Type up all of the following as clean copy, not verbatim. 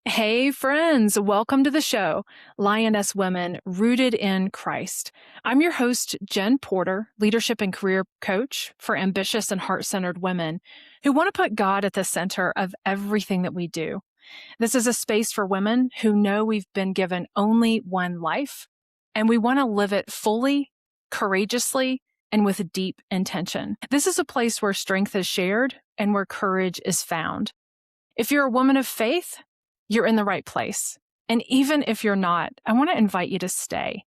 Hey, friends, welcome to the show, Lioness Women Rooted in Christ. I'm your host, Jen Porter, leadership and career coach for ambitious and heart centered women who want to put God at the center of everything that we do. This is a space for women who know we've been given only one life, and we want to live it fully, courageously, and with deep intention. This is a place where strength is shared and where courage is found. If you're a woman of faith, you're in the right place. And even if you're not, I want to invite you to stay.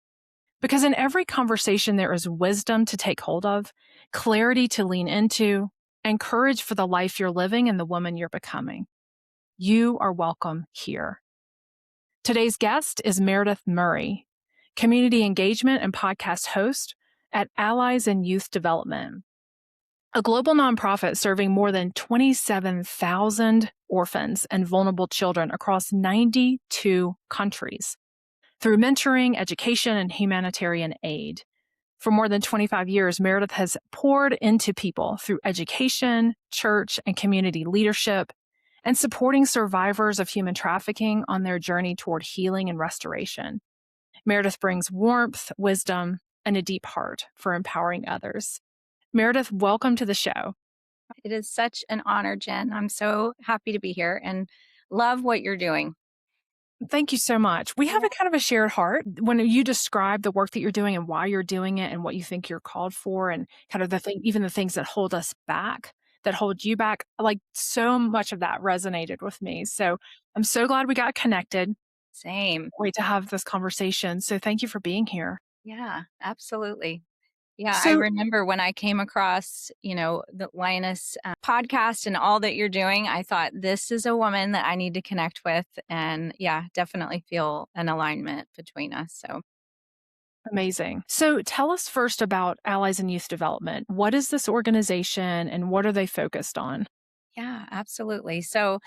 Because in every conversation, there is wisdom to take hold of, clarity to lean into, and courage for the life you're living and the woman you're becoming. You are welcome here. Today's guest is Meredith Murray, community engagement and podcast host at Allies in Youth Development, a global nonprofit serving more than 27,000 orphans and vulnerable children across 92 countries through mentoring, education, and humanitarian aid. For more than 25 years, Meredith has poured into people through education, church, and community leadership, and supporting survivors of human trafficking on their journey toward healing and restoration. Meredith brings warmth, wisdom, and a deep heart for empowering others. Meredith, welcome to the show. It is such an honor, Jen. I'm so happy to be here and love what you're doing. Thank you so much. We have a kind of a shared heart. When you describe the work that you're doing and why you're doing it and what you think you're called for and kind of even the things that hold us back, that hold you back, like so much of that resonated with me. So I'm so glad we got connected. Same. Wait to have this conversation. So thank you for being here. Yeah, absolutely. Yeah, I So remember when I came across, the Lioness podcast and all that you're doing, I thought this is a woman that I need to connect with. And yeah, definitely feel an alignment between us. So amazing. So tell us first about Allies in Youth Development. What is this organization and what are they focused on? yeah, absolutely. So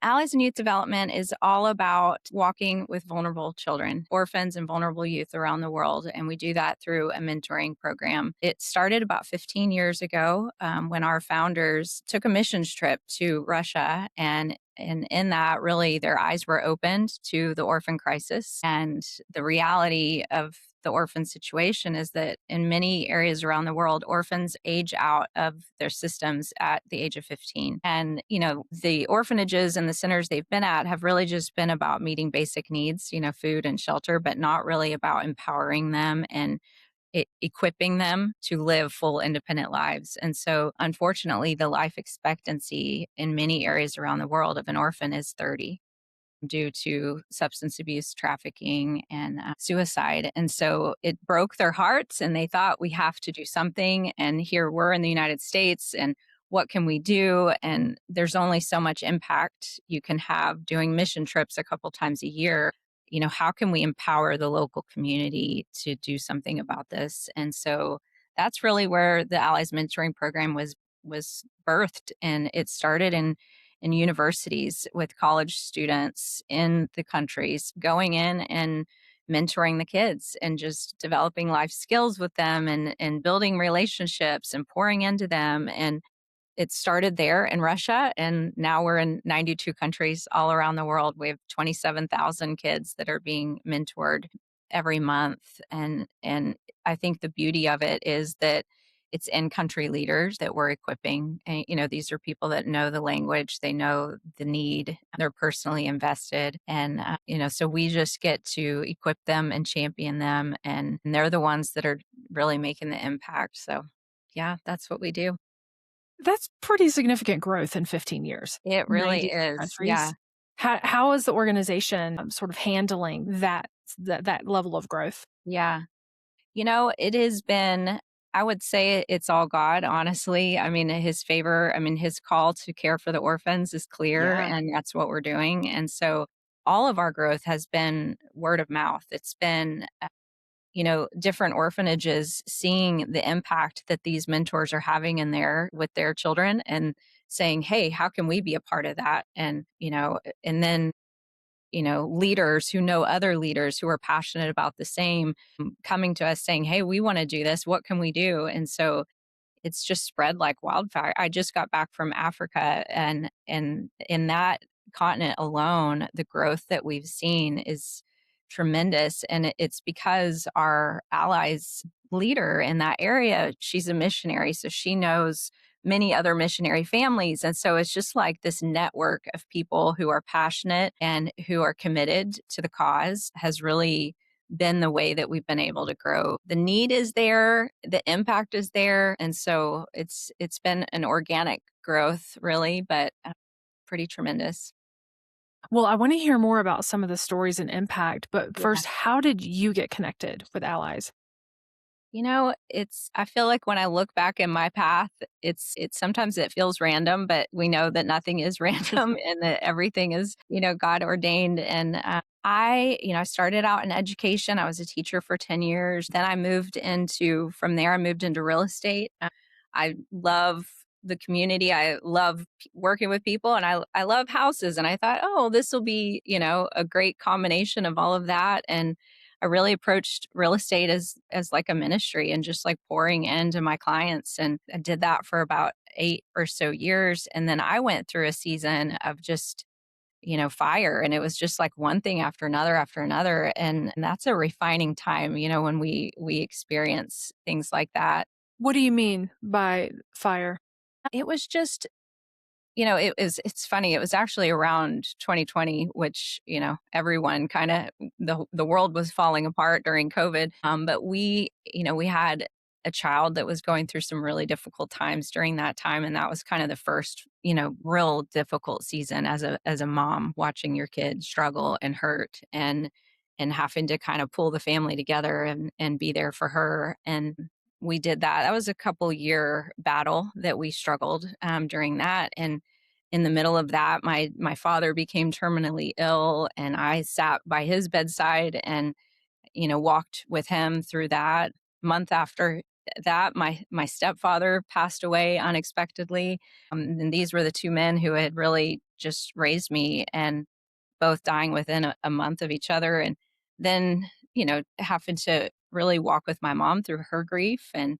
Allies in Youth Development is all about walking with vulnerable children, orphans, and vulnerable youth around the world. And we do that through a mentoring program. It started about 15 years ago when our founders took a missions trip to Russia. And in that, really, their eyes were opened to the orphan crisis and the reality of the orphan situation is that in many areas around the world, orphans age out of their systems at the age of 15. And, the orphanages and the centers they've been at have really just been about meeting basic needs, food and shelter, but not really about empowering them and equipping them to live full independent lives. And so, unfortunately, the life expectancy in many areas around the world of an orphan is 30 due to substance abuse, trafficking, and suicide. And so it broke their hearts, and they thought, we have to do something. And here we're in the United States, and what can we do? And there's only so much impact you can have doing mission trips a couple times a year. How can we empower the local community to do something about this? And so that's really where the Allies Mentoring Program was birthed, and it started in universities with college students in the countries, going in and mentoring the kids and just developing life skills with them and building relationships and pouring into them. And it started there in Russia, and now we're in 92 countries all around the world. We have 27,000 kids that are being mentored every month. And I think the beauty of it is that it's in country leaders that we're equipping. And, these are people that know the language, they know the need, they're personally invested. And, so we just get to equip them and champion them. And they're the ones that are really making the impact. So, yeah, that's what we do. That's pretty significant growth in 15 years. It really 92 is. Yeah. countries. How is the organization sort of handling that level of growth? Yeah. It has been, I would say it's all God, honestly. I mean, his favor, his call to care for the orphans is clear, Yeah. and that's what we're doing. And so all of our growth has been word of mouth. It's been, different orphanages seeing the impact that these mentors are having in there with their children and saying, hey, how can we be a part of that? And then leaders who know other leaders who are passionate about the same coming to us saying, hey, we want to do this. What can we do? And so it's just spread like wildfire. I just got back from Africa, and in that continent alone, the growth that we've seen is tremendous. And it's because our allies leader in that area, she's a missionary. So she knows many other missionary families. And so it's just like this network of people who are passionate and who are committed to the cause has really been the way that we've been able to grow. The need is there, the impact is there, and so it's been an organic growth really, but pretty tremendous. Well, I want to hear more about some of the stories and impact, but Yeah. first, how did you get connected with allies? I feel like when I look back in my path, it's sometimes it feels random, but we know that nothing is random and that everything is, God ordained. And I started out in education. I was a teacher for 10 years. Then from there, I moved into real estate. I love the community. I love working with people and I love houses. And I thought, oh, this will be, a great combination of all of that. And I really approached real estate as like a ministry and just like pouring into my clients. And I did that for about 8 or so years. And then I went through a season of just, fire. And it was just like one thing after another. And that's a refining time, when we experience things like that. What do you mean by fire? It was just it's funny. It was actually around 2020, which, everyone kind of the world was falling apart during COVID. But we had a child that was going through some really difficult times during that time. And that was kind of the first, real difficult season as a mom, watching your kid struggle and hurt and having to kind of pull the family together and be there for her. And we did that. That was a couple-year battle that we struggled during that. And in the middle of that, my father became terminally ill, and I sat by his bedside and walked with him through that. Month after that, my stepfather passed away unexpectedly, and these were the two men who had really just raised me, and both dying within a month of each other. And then having to really walk with my mom through her grief. And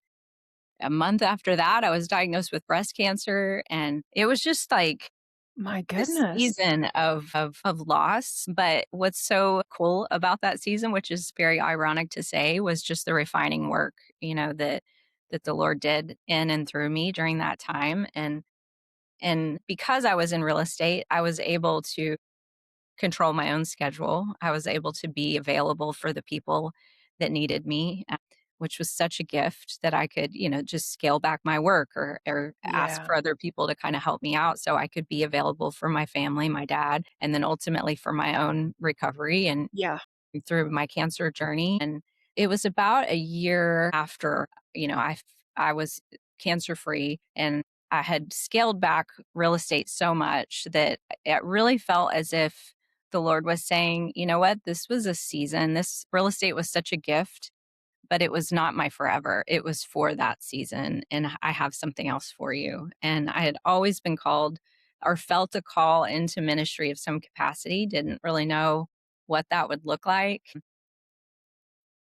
a month after that, I was diagnosed with breast cancer, and it was just like My this goodness. season of loss. But what's so cool about that season, which is very ironic to say, was just the refining work, that the Lord did in and through me during that time. And because I was in real estate, I was able to control my own schedule. I was able to be available for the people that needed me, which was such a gift that I could, just scale back my work or ask Yeah. for other people to kind of help me out so I could be available for my family, my dad, and then ultimately for my own recovery and Yeah. through my cancer journey. And it was about a year after, I was cancer free and I had scaled back real estate so much that it really felt as if the Lord was saying, you know what, this was a season. This real estate was such a gift, but it was not my forever. It was for that season. And I have something else for you. And I had always been called or felt a call into ministry of some capacity, didn't really know what that would look like.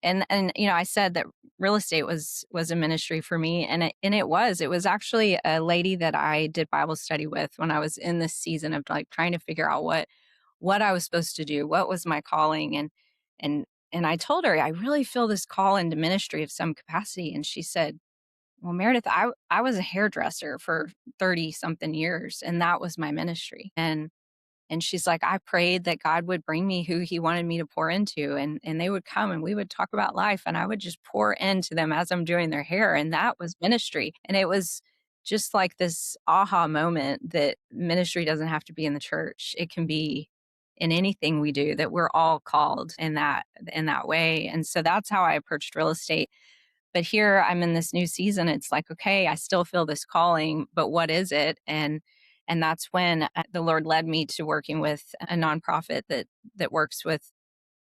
And I said that real estate was a ministry for me, and it was actually a lady that I did Bible study with when I was in this season of like trying to figure out what I was supposed to do, what was my calling. And I told her I really feel this call into ministry of some capacity. And she said, well, Meredith, I was a hairdresser for 30 something years, and that was my ministry. And she's like, I prayed that God would bring me who he wanted me to pour into. And they would come and we would talk about life, and I would just pour into them as I'm doing their hair. And that was ministry. And it was just like this aha moment that ministry doesn't have to be in the church. It can be in anything we do, that we're all called in that way. And so that's how I approached real estate. But here I'm in this new season. It's like, okay, I still feel this calling, but what is it? And that's when the Lord led me to working with a nonprofit that works with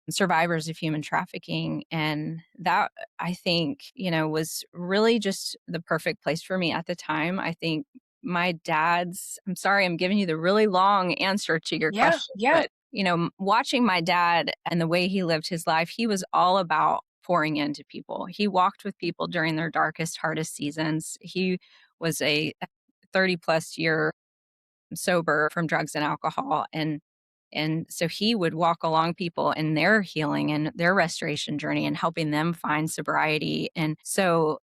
survivors of human trafficking. And that, I think, was really just the perfect place for me at the time. I think I'm sorry, I'm giving you the really long answer to your Yeah. question, Yeah. but, watching my dad and the way he lived his life, he was all about pouring into people. He walked with people during their darkest, hardest seasons. He was a 30 plus year sober from drugs and alcohol. And so he would walk along people in their healing and their restoration journey and helping them find sobriety. And so,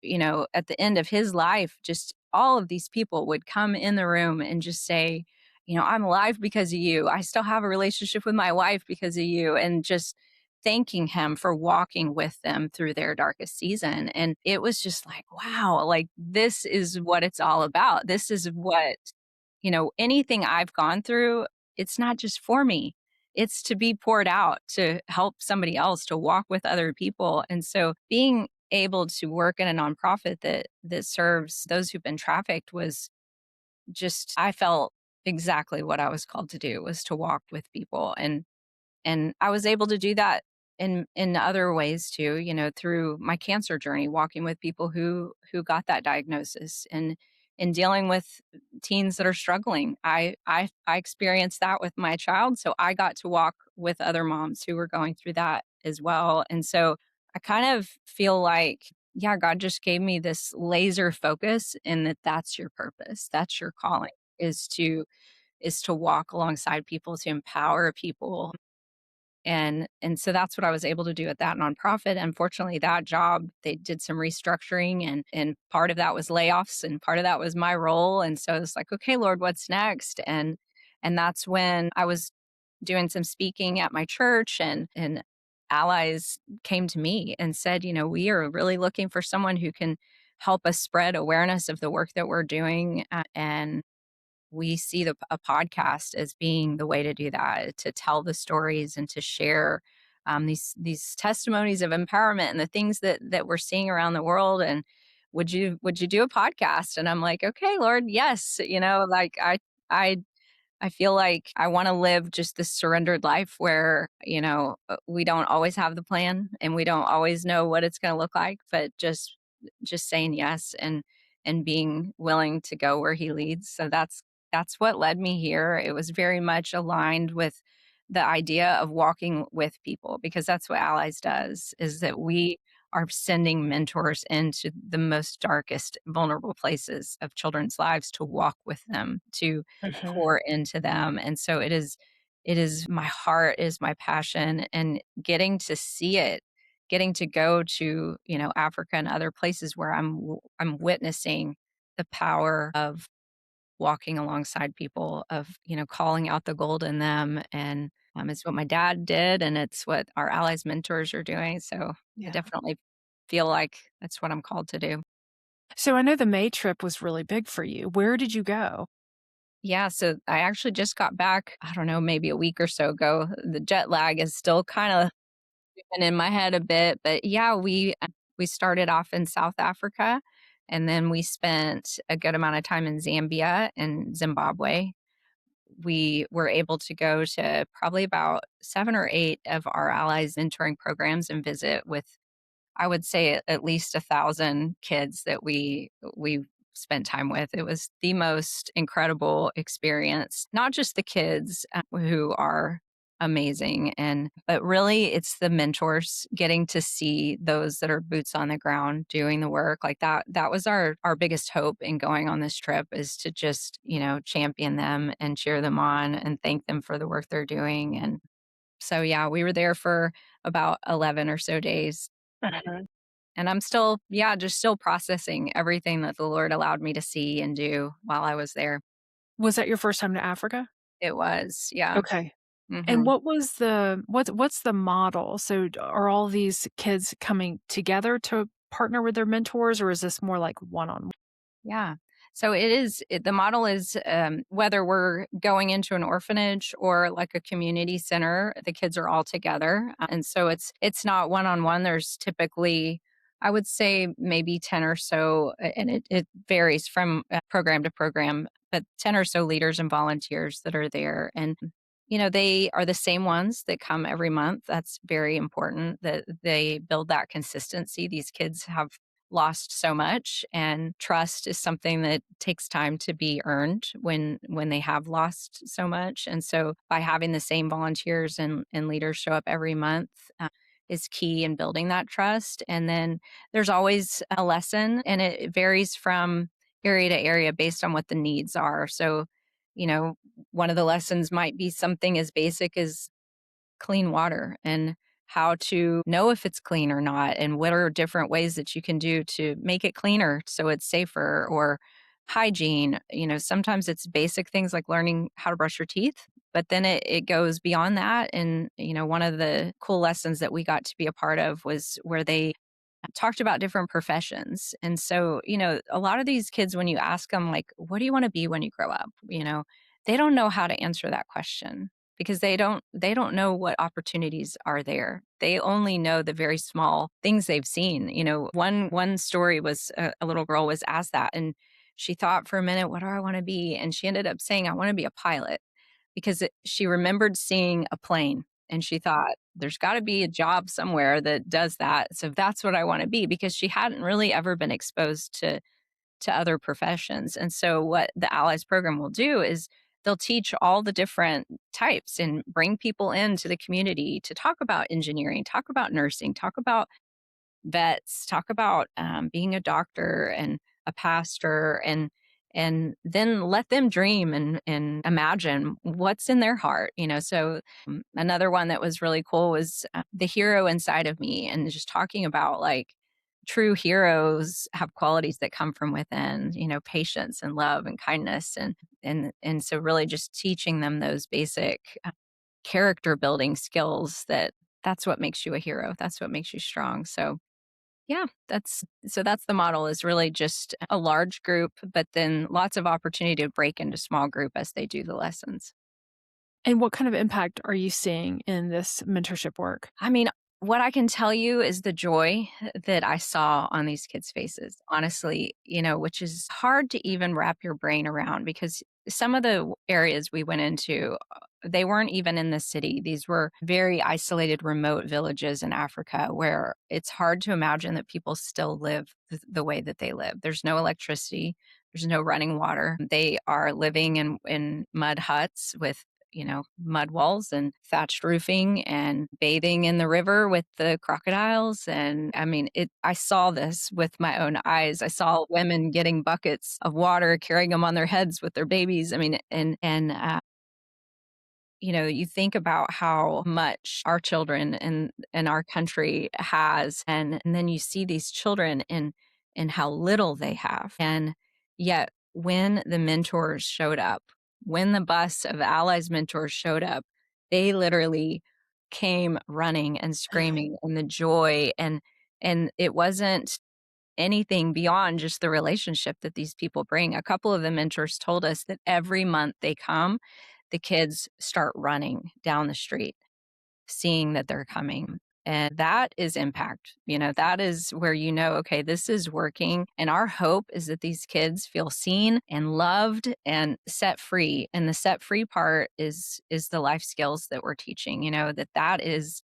at the end of his life, just all of these people would come in the room and just say, I'm alive because of you. I still have a relationship with my wife because of you. And just thanking him for walking with them through their darkest season. And it was just like, wow, like this is what it's all about. This is what anything I've gone through, it's not just for me. It's to be poured out to help somebody else, to walk with other people. And so being able to work in a nonprofit that serves those who've been trafficked was just, I felt exactly what I was called to do, was to walk with people. And I was able to do that in other ways too, through my cancer journey, walking with people who got that diagnosis, and in dealing with teens that are struggling. I experienced that with my child, so I got to walk with other moms who were going through that as well. And so I kind of feel like, yeah, God just gave me this laser focus, and that's your purpose. That's your calling, is to walk alongside people, to empower people. And so that's what I was able to do at that nonprofit. Unfortunately, that job, they did some restructuring, and part of that was layoffs and part of that was my role. And so it's like, okay, Lord, what's next? And that's when I was doing some speaking at my church, and allies came to me and said, we are really looking for someone who can help us spread awareness of the work that we're doing. And we see a podcast as being the way to do that, to tell the stories and to share these testimonies of empowerment and the things that we're seeing around the world. And would you do a podcast? And I'm like, okay, Lord, yes. Like I feel like I want to live just this surrendered life where, we don't always have the plan and we don't always know what it's going to look like, but just saying yes, and being willing to go where he leads. So that's what led me here. It was very much aligned with the idea of walking with people, because that's what Allies does, is that we are sending mentors into the most darkest, vulnerable places of children's lives to walk with them, to Mhm. pour into them. And so it is my heart, is my passion, and getting to see it, getting to go to, Africa and other places where I'm witnessing the power of walking alongside people, of, calling out the gold in them. And it's what my dad did, and it's what our allies mentors are doing. So I Yeah. definitely feel like that's what I'm called to do. So I know the May trip was really big for you. Where did you go? Yeah, so I actually just got back, I don't know, maybe a week or so ago. The jet lag is still kind of in my head a bit, but yeah, we started off in South Africa, and then we spent a good amount of time in Zambia and Zimbabwe. We were able to go to probably about 7 or 8 of our allies mentoring programs and visit with, I would say, at least 1,000 kids that we spent time with. It was the most incredible experience. Not just the kids, who are amazing, but really it's the mentors, getting to see those that are boots on the ground doing the work. Like that was our biggest hope in going on this trip, is to just, champion them and cheer them on and thank them for the work they're doing. And so yeah, we were there for about 11 or so days. Mhm. And I'm still, yeah, just still processing everything that the Lord allowed me to see and do while I was there. Was that your first time to Africa? It was, yeah. Okay. And Mhm. what's the model? So are all these kids coming together to partner with their mentors, or is this more like one-on-one? Yeah. So the model is, whether we're going into an orphanage or like a community center, the kids are all together. And so it's not one on one. There's typically, I would say, maybe 10 or so, and it varies from program to program, but 10 or so leaders and volunteers that are there. And they are the same ones that come every month. That's very important that they build that consistency. These kids have lost so much, and trust is something that takes time to be earned when they have lost so much. And so by having the same volunteers and leaders show up every month, is key in building that trust. And then there's always a lesson, and it varies from area to area based on what the needs are. So One of the lessons might be something as basic as clean water and how to know if it's clean or not, and what are different ways that you can do to make it cleaner so it's safer, or hygiene. Sometimes it's basic things like learning how to brush your teeth, but then it goes beyond that. And, one of the cool lessons that we got to be a part of was where they talked about different professions. And so, a lot of these kids, when you ask them, like, what do you want to be when you grow up? They don't know how to answer that question because they don't know what opportunities are there. They only know the very small things they've seen. One story was a little girl was asked that, and she thought for a minute, what do I want to be? And she ended up saying, I want to be a pilot, because she remembered seeing a plane and she thought, there's got to be a job somewhere that does that. So that's what I want to be, because she hadn't really ever been exposed to other professions. And so what the Allies program will do is they'll teach all the different types and bring people into the community to talk about engineering, talk about nursing, talk about vets, talk about being a doctor and a pastor, and then let them dream and imagine what's in their heart. So another one that was really cool was the hero inside of me, and just talking about, like, true heroes have qualities that come from within, patience and love and kindness, and so really just teaching them those basic character building skills. That's what makes you a hero, that's what makes you strong. So yeah, that's the model, is really just a large group, but then lots of opportunity to break into small group as they do the lessons. And what kind of impact are you seeing in this mentorship work? I mean, what I can tell you is the joy that I saw on these kids' faces, honestly, which is hard to even wrap your brain around, because some of the areas we went into, they weren't even in the city. These were very isolated, remote villages in Africa where it's hard to imagine that people still live the way that they live. There's no electricity, there's no running water. They are living in mud huts with mud walls and thatched roofing, and bathing in the river with the crocodiles. And I mean, I saw this with my own eyes. I saw women getting buckets of water, carrying them on their heads with their babies. I mean, you think about how much our children and our country has, and then you see these children and how little they have. And yet, when the mentors showed up, when the bus of Allies mentors showed up, they literally came running and screaming, and the joy, and it wasn't anything beyond just the relationship that these people bring. A couple of the mentors told us that every month they come, the kids start running down the street, seeing that they're coming. And that is impact. That is where okay, this is working. And our hope is that these kids feel seen and loved and set free. And the set free part is the life skills that we're teaching, that is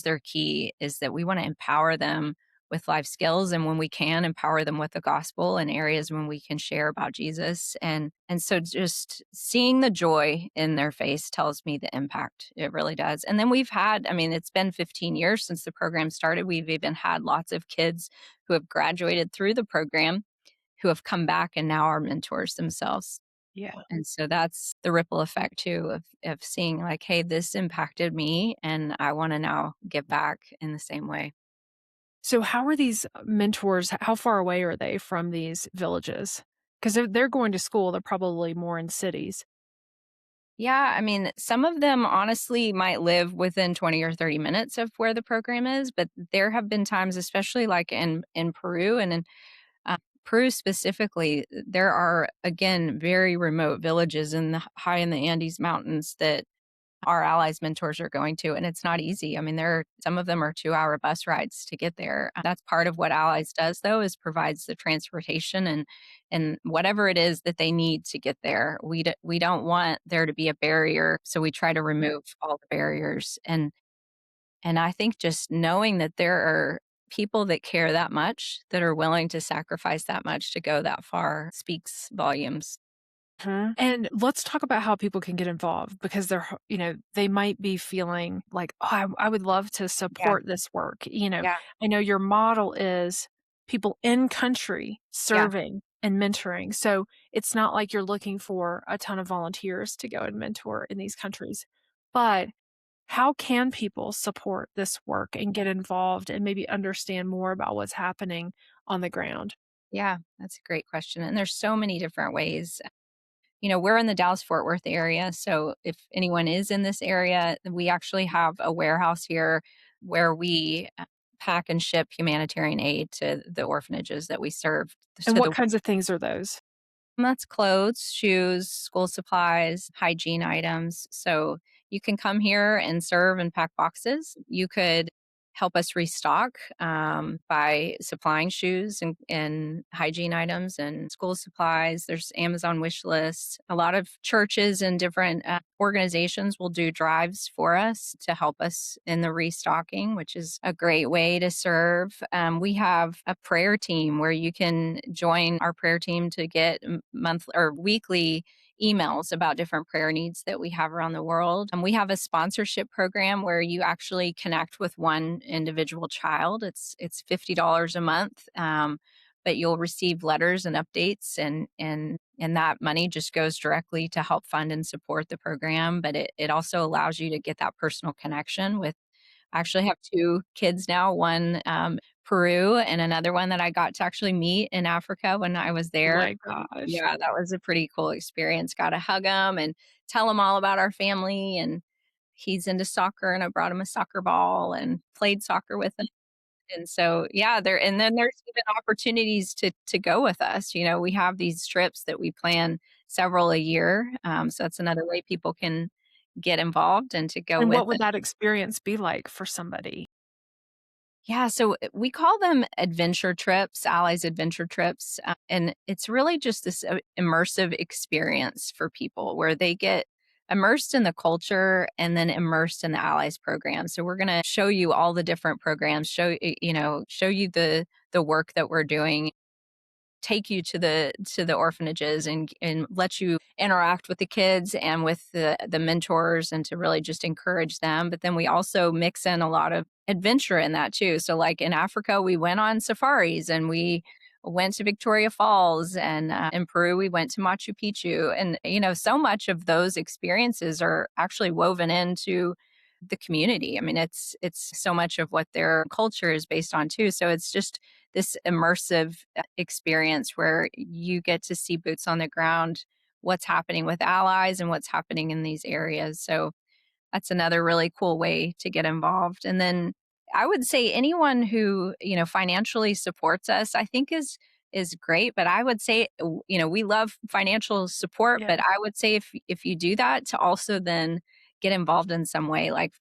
their key, is that we want to empower them with life skills, and when we can, empower them with the gospel in areas when we can share about Jesus. And so just seeing the joy in their face tells me the impact. It really does. And then it's been 15 years since the program started. We've even had lots of kids who have graduated through the program who have come back and now are mentors themselves. Yeah. And so that's the ripple effect too, of seeing, like, hey, this impacted me and I want to now give back in the same way. So, how are these mentors? How far away are they from these villages? Because they're going to school, they're probably more in cities. Yeah, some of them honestly might live within 20 or 30 minutes of where the program is, but there have been times, especially like in Peru and in Peru specifically, there are, again, very remote villages high in the Andes Mountains that our allies mentors are going to, and it's not easy. Some of them are 2-hour bus rides to get there. That's part of what allies does, though, is provides the transportation and whatever it is that they need to get there. We don't want there to be a barrier, so we try to remove all the barriers. And I think just knowing that there are people that care that much, that are willing to sacrifice that much to go that far, speaks volumes. Mhm. And let's talk about how people can get involved, because they might be feeling like, oh, I would love to Yeah, support this work. yeah, I know your model is people in country yeah, serving. and mentoring. So it's not like you're looking for a ton of volunteers to go and mentor in these countries. But how can people support this work and get involved and maybe understand more about what's happening on the ground? Yeah, that's a great question. And there's so many different ways. We're in the Dallas Fort Worth area. So if anyone is in this area, we actually have a warehouse here where we pack and ship humanitarian aid to the orphanages that we serve. And To what the kinds of things are those? That's clothes, shoes, school supplies, hygiene items. So you can come here and serve and pack boxes. You could help us restock by supplying shoes and hygiene items and school supplies. There's Amazon wish lists. A lot of churches and different organizations will do drives for us to help us in the restocking, which is a great way to serve. We have a prayer team where you can join our prayer team to get monthly or weekly emails about different prayer needs that we have around the world. And we have a sponsorship program where you actually connect with one individual child. It's $50 a month, but you'll receive letters and updates, and that money just goes directly to help fund and support the program. But it also allows you to get that personal connection with. I actually have two kids now, one Peru and another one that I got to actually meet in Africa when I was Oh there. my gosh. Yeah, that was a pretty cool experience. Got to hug him and tell him all about our family. And he's into soccer, and I brought him a soccer ball and played soccer with him. And so, yeah, and then there's even opportunities to go with us. We have these trips that we plan several a year. So that's another way people can get involved and to go And with what would us. that experience be like for somebody? Yeah, so we call them adventure trips, allies adventure trips, and it's really just this immersive experience for people where they get immersed in the culture and then immersed in the allies program. So we're going to show you all the different programs, show you the work that we're doing, take you to the orphanages and let you interact with the kids and with the mentors, and to really just encourage them. But then we also mix in a lot of adventure in that too. So like in Africa, we went on safaris and we went to Victoria Falls, and in Peru we went to Machu Picchu. And so much of those experiences are actually woven into the community. I mean, it's so much of what their culture is based on too. So it's just this immersive experience where you get to see boots on the ground, what's happening with allies and what's happening in these areas. So that's another really cool way to get involved. And then I would say anyone who, financially supports us, I think is great. But I would say, we love financial support, Yeah. but I would say if you do that, to also then get involved in some way. Like,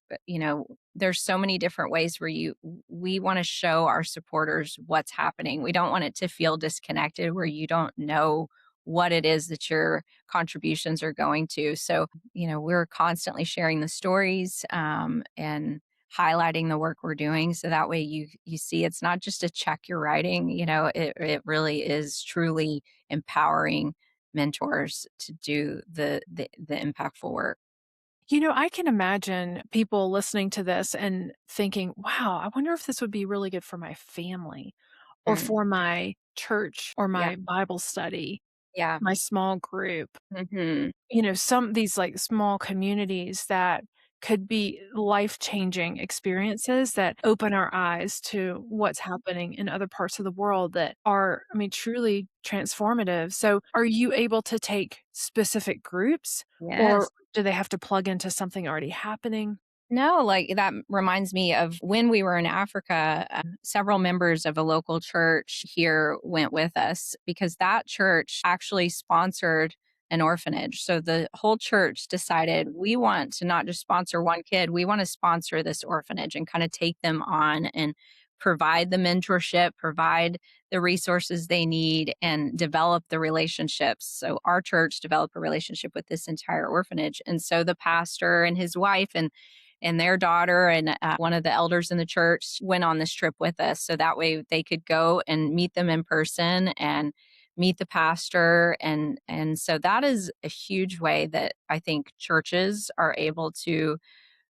there's so many different ways where we want to show our supporters what's happening. We don't want it to feel disconnected where you don't know what it is that your contributions are going to. So we're constantly sharing the stories, and highlighting the work we're doing. So that way you see it's not just a check you're writing, it really is truly empowering mentors to do the impactful work. I can imagine people listening to this and thinking, wow, I wonder if this would be really good for my family or Mm, for my church or yeah. my Bible study, Yeah. my small group. Mhm. Some these like small communities that could be life-changing experiences that open our eyes to what's happening in other parts of the world that are, I mean, truly transformative. So, are you able to take specific groups or Yes. do they have to plug into something already happening? No, like that reminds me of when we were in Africa. Several members of a local church here went with us because that church actually sponsored an orphanage. So the whole church decided we want to not just sponsor one kid, we want to sponsor this orphanage and kind of take them on and provide the mentorship, provide the resources they need, and develop the relationships. So our church developed a relationship with this entire orphanage. And so the pastor and his wife and their daughter and one of the elders in the church went on this trip with us. So that way they could go and meet them in person and meet the pastor. And so that is a huge way that I think churches are able to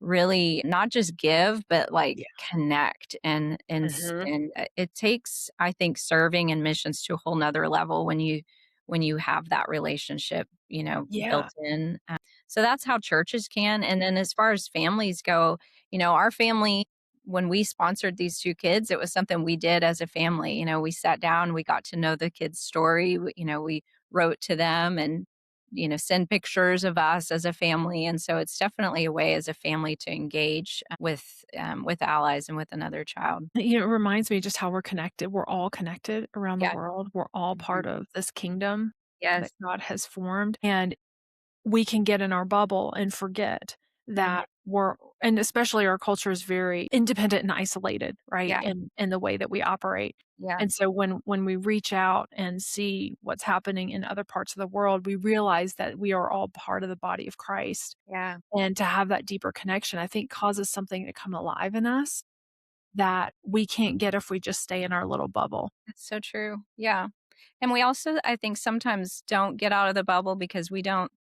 really not just give, but like Yeah. connect Hmm. and it takes, I think, serving and missions to a whole nother level when you have that relationship, built Yeah. in. So that's how churches can. And then as far as families go, our family, when we sponsored these two kids, it was something we did as a family. We sat down, we got to know the kids' story. We wrote to them and send pictures of us as a family. And so it's definitely a way as a family to engage with allies and with another child. It reminds me just how we're connected. We're all connected around the Yeah. world. We're all Mhm. part of this kingdom that Yes. God has formed. And we can get in our bubble and forget Mhm. that and especially our culture is very independent and isolated, right? Yeah. In the way that we operate. Yeah. And so when we reach out and see what's happening in other parts of the world, we realize that we are all part of the body of Christ. Yeah. And to have that deeper connection, I think causes something to come alive in us that we can't get if we just stay in our little bubble. That's so true. Yeah. And we also, I think, sometimes don't get out of the bubble because we don't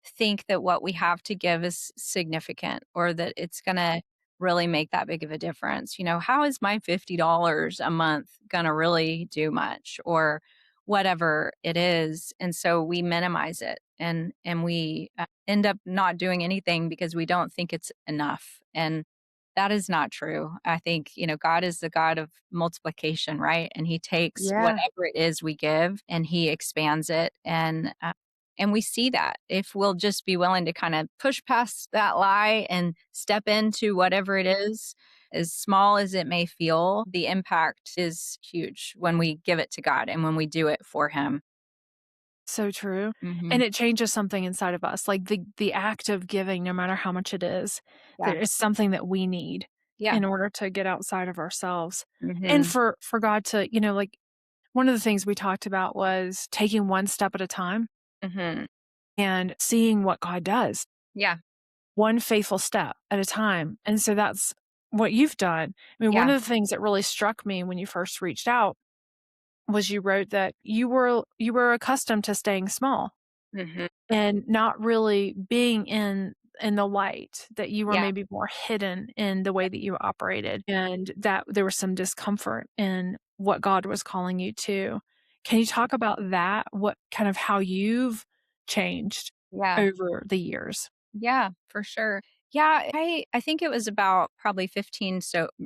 think that what we have to give is significant or that it's going to really make that big of a difference. How is my $50 a month going to really do much or whatever it is? And so we minimize it and we end up not doing anything because we don't think it's enough. And that is not true. I think, God is the God of multiplication, right? And he takes Yeah. whatever it is we give and he expands it. And we see that if we'll just be willing to kind of push past that lie and step into whatever it is, as small as it may feel, the impact is huge when we give it to God and when we do it for him. So true. Hmm. And it changes something inside of us. Like the act of giving, no matter how much it is, Yeah. there is something that we need Yeah. in order to get outside of ourselves. And Hmm. for God to, like one of the things we talked about was taking one step at a time Hmm. and seeing what God does, Yeah. one faithful step at a time. And so that's what you've done. I mean, one Yeah. of the things that really struck me when you first reached out was you wrote that you were accustomed to staying small Hmm. and not really being in the light, that you were Yeah. maybe more hidden in the way that you operated, and that there was some discomfort in what God was calling you to. Can you talk about that? What kind of how you've changed Yeah. over the years? Yeah, for sure. Yeah, I think it was about probably 15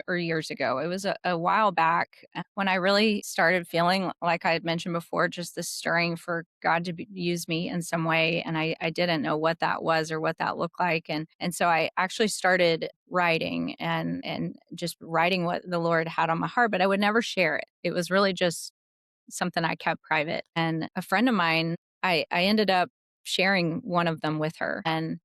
or years ago. It was a while back when I really started feeling like I had mentioned before, just this stirring for God to use me in some way, and I didn't know what that was or what that looked like, and so I actually started writing and just writing what the Lord had on my heart, but I would never share it. It was really just something I kept private. And a friend of mine, I ended up sharing one of them with her, and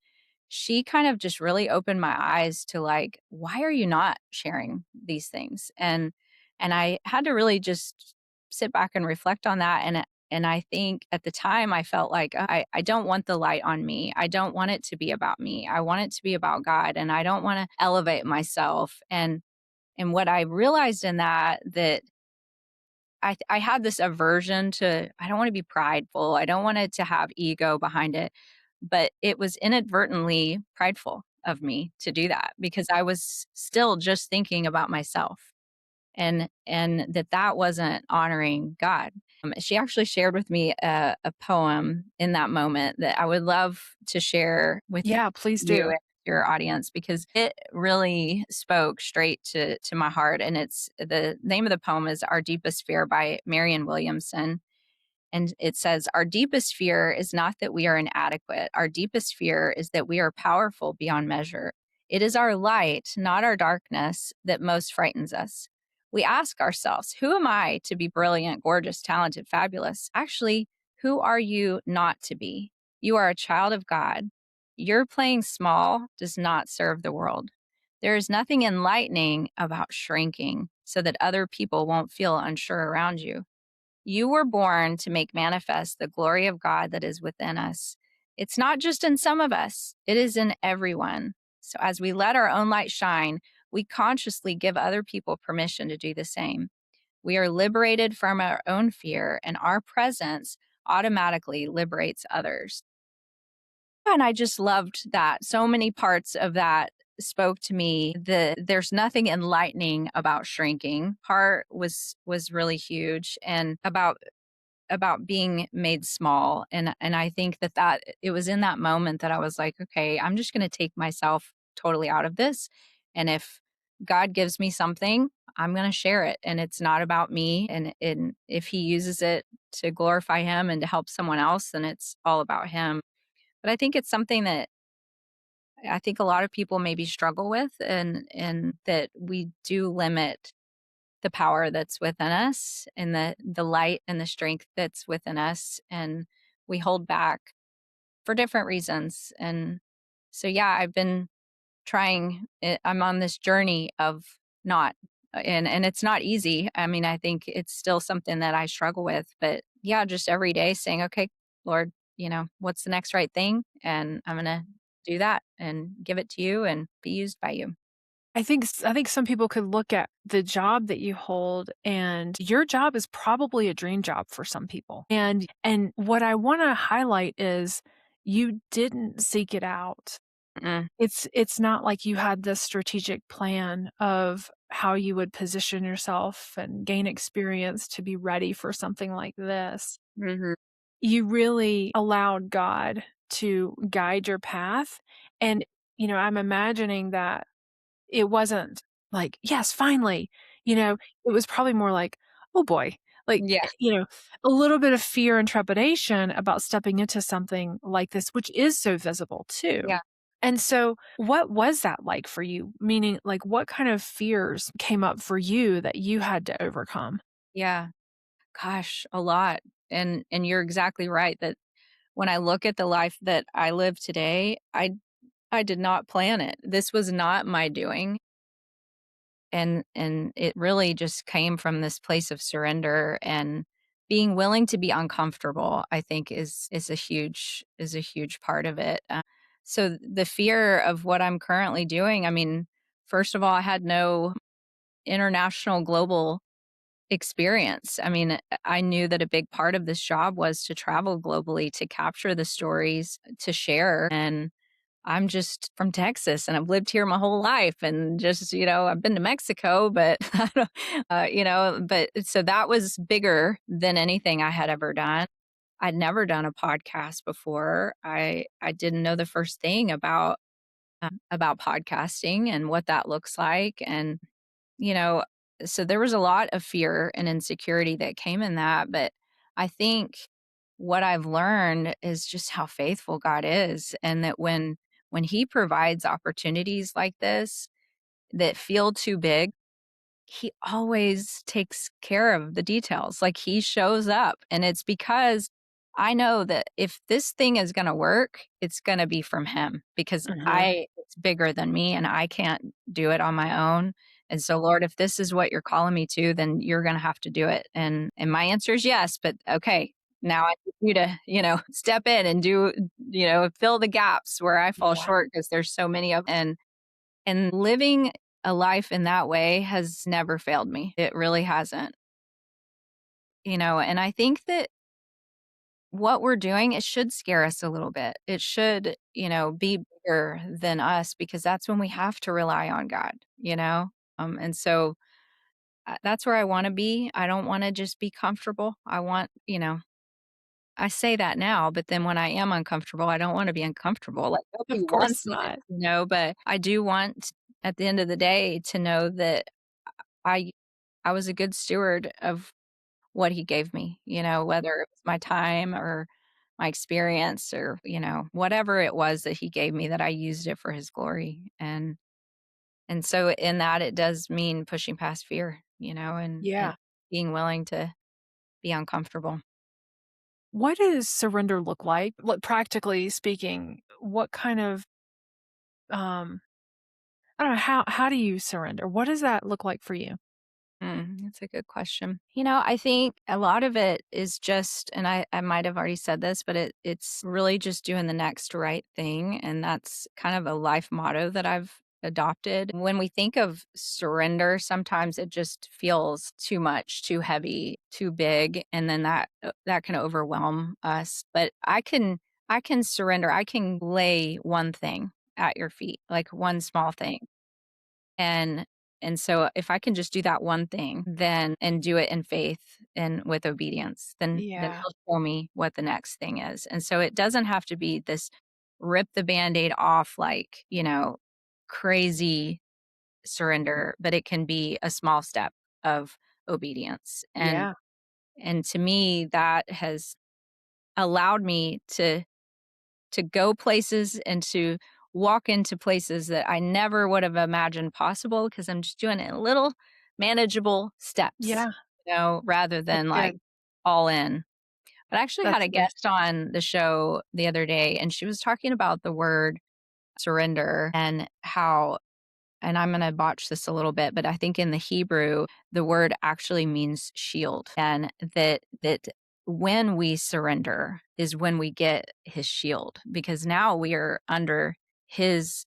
she kind of just really opened my eyes to like, why are you not sharing these things? And I had to really just sit back and reflect on that. And I think at the time I felt like I don't want the light on me. I don't want it to be about me. I want it to be about God, and I don't want to elevate myself. And what I realized in that I had this aversion to, I don't want to be prideful. I don't want it to have ego behind it. But it was inadvertently prideful of me to do that because I was still just thinking about myself, and that wasn't honoring God. She actually shared with me a poem in that moment that I would love to share with Yeah, please you do. and your audience because it really spoke straight to my heart. And it's, the name of the poem is Our Deepest Fear by Marian Williamson. And it says, our deepest fear is not that we are inadequate. Our deepest fear is that we are powerful beyond measure. It is our light, not our darkness, that most frightens us. We ask ourselves, who am I to be brilliant, gorgeous, talented, fabulous? Actually, who are you not to be? You are a child of God. Your playing small does not serve the world. There is nothing enlightening about shrinking so that other people won't feel unsure around you. You were born to make manifest the glory of God that is within us. It's not just in some of us, it is in everyone. So as we let our own light shine, we consciously give other people permission to do the same. We are liberated from our own fear, and our presence automatically liberates others. And I just loved that. So many parts of that spoke to me. There's nothing enlightening about shrinking part was really huge, and about being made small. And I think that it was in that moment that I was like, okay, I'm just going to take myself totally out of this. And if God gives me something, I'm going to share it. And it's not about me. And if he uses it to glorify him and to help someone else, then it's all about him. But I think it's something that I think a lot of people maybe struggle with, and that we do limit the power that's within us and the light and the strength that's within us, and we hold back for different reasons. And so yeah, I've been I'm on this journey of not and it's not easy. I mean, I think it's still something that I struggle with, but yeah, just every day saying, okay, Lord, what's the next right thing, and I'm going to do that and give it to you and be used by you. I think some people could look at the job that you hold, and your job is probably a dream job for some people. And what I want to highlight is you didn't seek it out. Mm, It's not like you had this strategic plan of how you would position yourself and gain experience to be ready for something like this. mhm. You really allowed God to guide your path. And, I'm imagining that it wasn't like, "Yes, finally." It was probably more like, "Oh boy." Like, Yeah, a little bit of fear and trepidation about stepping into something like this, which is so visible too. yeah, And so what was that like for you? Meaning, like, what kind of fears came up for you that you had to overcome? yeah. Gosh, a lot. And you're exactly right that when I look at the life that I live today, I did not plan it. This was not my doing. And it really just came from this place of surrender and being willing to be uncomfortable, I think is a huge part of it. So the fear of what I'm currently doing, I mean, first of all, I had no international global experience. I mean, I knew that a big part of this job was to travel globally, to capture the stories, to share. And I'm just from Texas and I've lived here my whole life, and just, I've been to Mexico, but I don't, but so that was bigger than anything I had ever done. I'd never done a podcast before. I didn't know the first thing about podcasting and what that looks like. And you know, so there was a lot of fear and insecurity that came in that, but I think what I've learned is just how faithful God is, and that when he provides opportunities like this that feel too big, he always takes care of the details. Like, he shows up, and it's because I know that if this thing is going to work, it's going to be from him, because Mhm. it's bigger than me and I can't do it on my own. And so, Lord, if this is what you're calling me to, then you're going to have to do it. And my answer is yes, but okay. Now I need you to, step in and do, fill the gaps where I fall Yeah. short, because there's so many of, and living a life in that way has never failed me. It really hasn't. And I think that what we're doing, it should scare us a little bit. It should, be bigger than us, because that's when we have to rely on God. And so that's where I want to be. I don't want to just be comfortable. I say that now, but then when I am uncomfortable, I don't want to be uncomfortable. Like, nobody Of wants course it, not. but I do want, at the end of the day, to know that I I was a good steward of what he gave me, whether it was my time or my experience, or, whatever it was that he gave me, that I used it for his glory. And so in that, it does mean pushing past fear, and Yeah. being willing to be uncomfortable. What does surrender look like? Like, practically speaking, what kind of, um I don't know, how do you surrender? What does that look like for you? That's a good question. I think a lot of it is just, and I might have already said this, but it's really just doing the next right thing. And that's kind of a life motto that I've adopted. When we think of surrender, sometimes it just feels too much, too heavy, too big. And then that can overwhelm us. But I can surrender. I can lay one thing at your feet, like one small thing. And and so if I can just do that one thing, then and do it in faith and with obedience, then Yeah. he'll show me what the next thing is. And so it doesn't have to be this rip the band-aid off like, crazy surrender, but it can be a small step of obedience. Yeah. And to me that has allowed me to go places and to walk into places that I never would have imagined possible because I'm just doing it in little manageable steps, Yeah. rather That's than like good. all in. But I actually had That's a good. guest on the show the other day and she was talking about the word surrender and how, and I'm going to botch this a little bit, but I think in the Hebrew, the word actually means shield. And that when we surrender is when we get his shield because now we are under his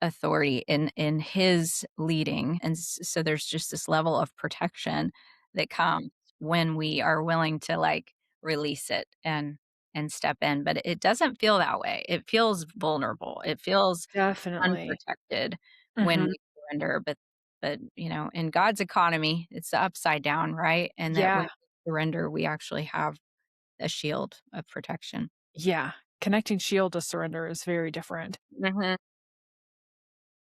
authority in his leading. And so there's just this level of protection that comes when we are willing to like release it and step in. But it doesn't feel that way. It feels vulnerable. It feels Definitely. unprotected when Mhm. we surrender, but, in God's economy, it's the upside down, right? And that when Yeah. we surrender, we actually have a shield of protection. Yeah. Connecting shield to surrender is very different. Mhm.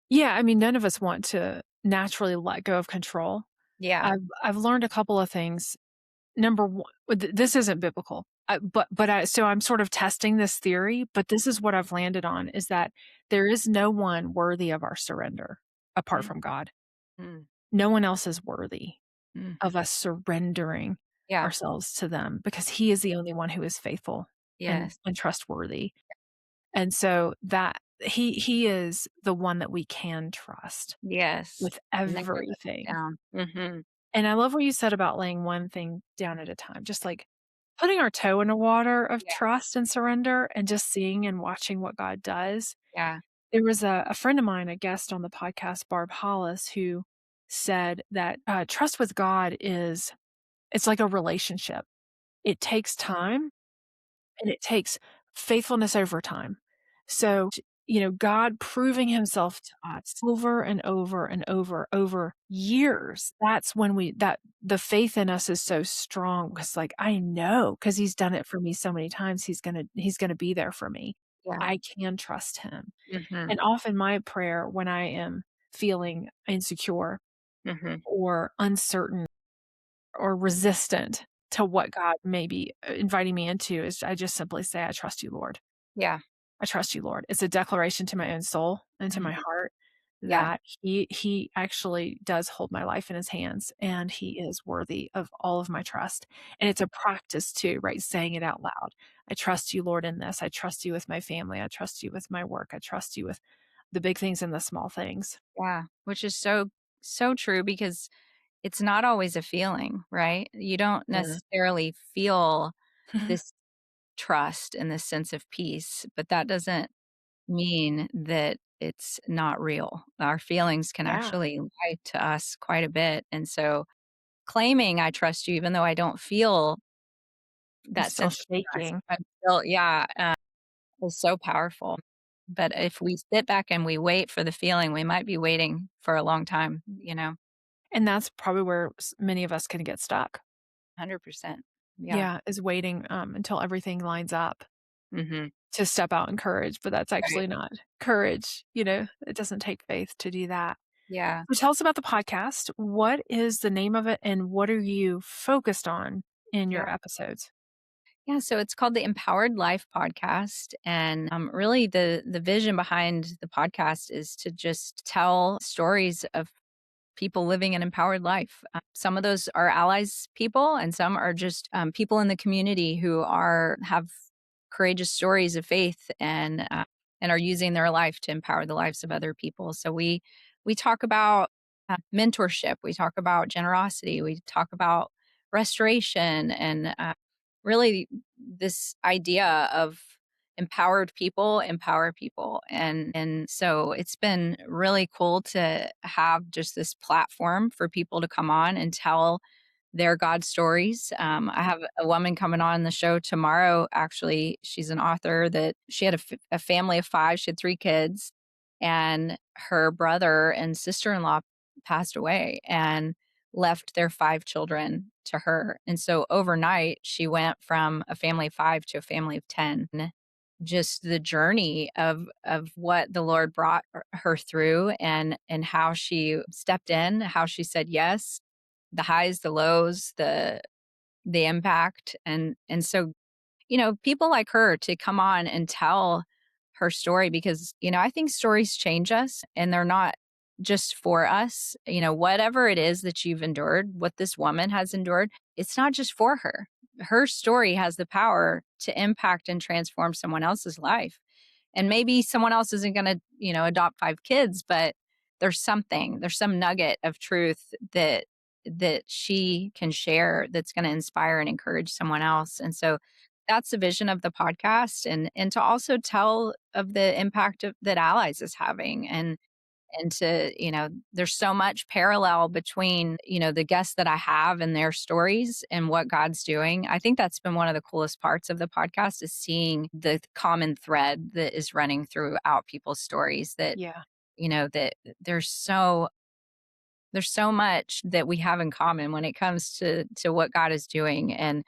Yeah, I mean, none of us want to naturally let go of control. Yeah. I've learned a couple of things. Number 1, this isn't biblical, so I'm sort of testing this theory, but this is what I've landed on, is that there is no one worthy of our surrender apart Mm, from God. mm, No one else is worthy mm. of us surrendering Yeah. ourselves to them because He is the only one who is faithful Yes. and trustworthy. And so that he is the one that we can trust Yes. with Never let us everything. down. Mhm. And I love what you said about laying one thing down at a time, just like putting our toe in the water of Yeah. trust and surrender and just seeing and watching what God does. Yeah. There was a friend of mine, a guest on the podcast, Barb Hollis, who said that trust with God it's like a relationship. It takes time and it takes faithfulness over time. So, God proving himself to us over and over and over years. That's when that the faith in us is so strong because like I know because he's done it for me so many times, he's gonna be there for me. Yeah. I can trust him. Mhm. And often my prayer when I am feeling insecure Mhm. or uncertain or resistant to what God may be inviting me into is I just simply say, I trust you, Lord. Yeah. I trust you, Lord. It's a declaration to my own soul and to my Mhm. heart Yeah. that he actually does hold my life in his hands and he is worthy of all of my trust. And it's a practice too, right? Saying it out loud. I trust you, Lord, in this. I trust you with my family. I trust you with my work. I trust you with the big things and the small things. Yeah. Which is so true because it's not always a feeling, right? You don't Yeah. necessarily feel this trust and this sense of peace, but that doesn't mean that it's not real. Our feelings can Yeah. actually lie to us quite a bit. And so claiming I trust you, even though I don't feel I'm that still sense of trust, shaking. I'm still, yeah, is so powerful. But if we sit back and we wait for the feeling, we might be waiting for a long time. And that's probably where many of us can get stuck. 100%. Yeah. Yeah, is waiting, until everything lines up Mhm. to step out in courage, but that's Right. actually not courage, it doesn't take faith to do that. Yeah. So tell us about the podcast. What is the name of it, and what are you focused on in Yeah. your episodes? Yeah, so it's called the Empowered Life Podcast, and really the vision behind the podcast is to just tell stories of people living an empowered life. Some of those are allies people, and some are just people in the community who have courageous stories of faith and are using their life to empower the lives of other people. So we talk about mentorship, we talk about generosity, we talk about restoration, and really this idea of empowered people empower people, and so it's been really cool to have just this platform for people to come on and tell their God stories. I have a woman coming on the show tomorrow. Actually, she's an author that she had a family of 5. She had 3 kids, and her brother and sister-in-law passed away and left their 5 children to her. And so overnight, she went from a family of 5 to a family of 10. Just the journey of what the Lord brought her through, and how she stepped in, how she said yes, the highs, the lows, the impact. And so, people like her to come on and tell her story, because, I think stories change us, and they're not just for us. Whatever it is that you've endured, what this woman has endured, it's not just for her. Her story has the power to impact and transform someone else's life. And maybe someone else isn't going to, adopt 5 kids, but there's some nugget of truth that she can share that's going to inspire and encourage someone else. And so that's the vision of the podcast, and to also tell of the impact that Allies is having, and to, there's so much parallel between, the guests that I have and their stories and what God's doing. I think that's been one of the coolest parts of the podcast, is seeing the common thread that is running throughout people's stories, that, Yeah. that there's so much that we have in common when it comes to what God is doing, and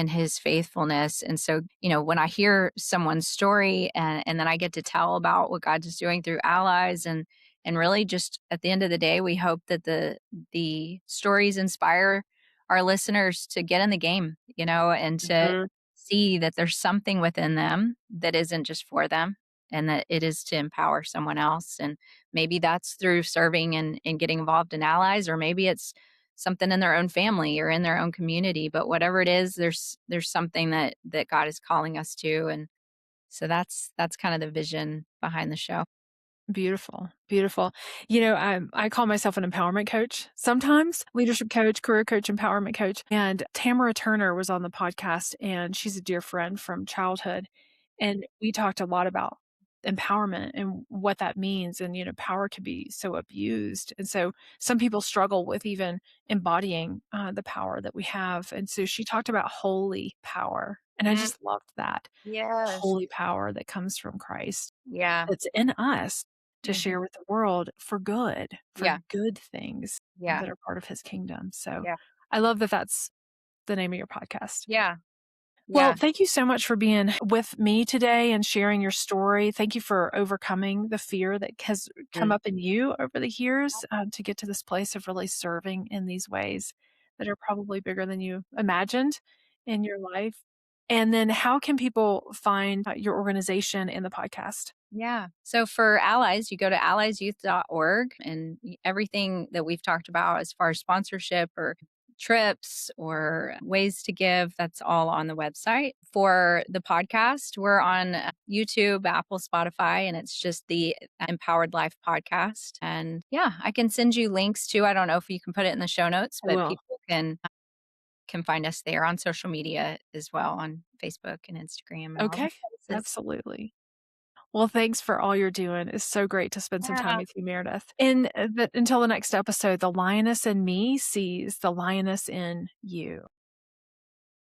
his faithfulness. And so, when I hear someone's story, and then I get to tell about what God is doing through Allies, and really, just at the end of the day, we hope that the stories inspire our listeners to get in the game, and to Mhm. see that there's something within them that isn't just for them, and that it is to empower someone else. And maybe that's through serving and getting involved in Allies, or maybe it's something in their own family or in their own community. But whatever it is, there's something that God is calling us to. And so that's kind of the vision behind the show. Beautiful, beautiful. I call myself an empowerment coach sometimes, leadership coach, career coach, empowerment coach. And Tamara Turner was on the podcast, and she's a dear friend from childhood. And we talked a lot about empowerment and what that means. And, power can be so abused. And so some people struggle with even embodying the power that we have. And so she talked about holy power. And I Mhm. just loved that Yes. holy power that comes from Christ, Yeah. that's in us to Mhm. share with the world for Yeah. good things Yeah. that are part of his kingdom. So Yeah. I love that that's the name of your podcast. Yeah. Well, Yeah. thank you so much for being with me today and sharing your story. Thank you for overcoming the fear that has come Mm. up in you over the years to get to this place of really serving in these ways that are probably bigger than you imagined in your life. And then, how can people find your organization in the podcast? Yeah. So for Allies, you go to alliesyouth.org, and everything that we've talked about as far as sponsorship or trips or ways to give, that's all on the website. For the podcast, we're on YouTube, Apple, Spotify, and it's just the Empowered Life podcast. And yeah, I can send you links too. I don't know if you can put it in the show notes, I but will. people can find us there on social media as well, on Facebook and Instagram and all Okay. those places. Absolutely. Well, thanks for all you're doing. It's so great to spend some time Yeah. with you, Meredith. And until the next episode, the lioness in me sees the lioness in you.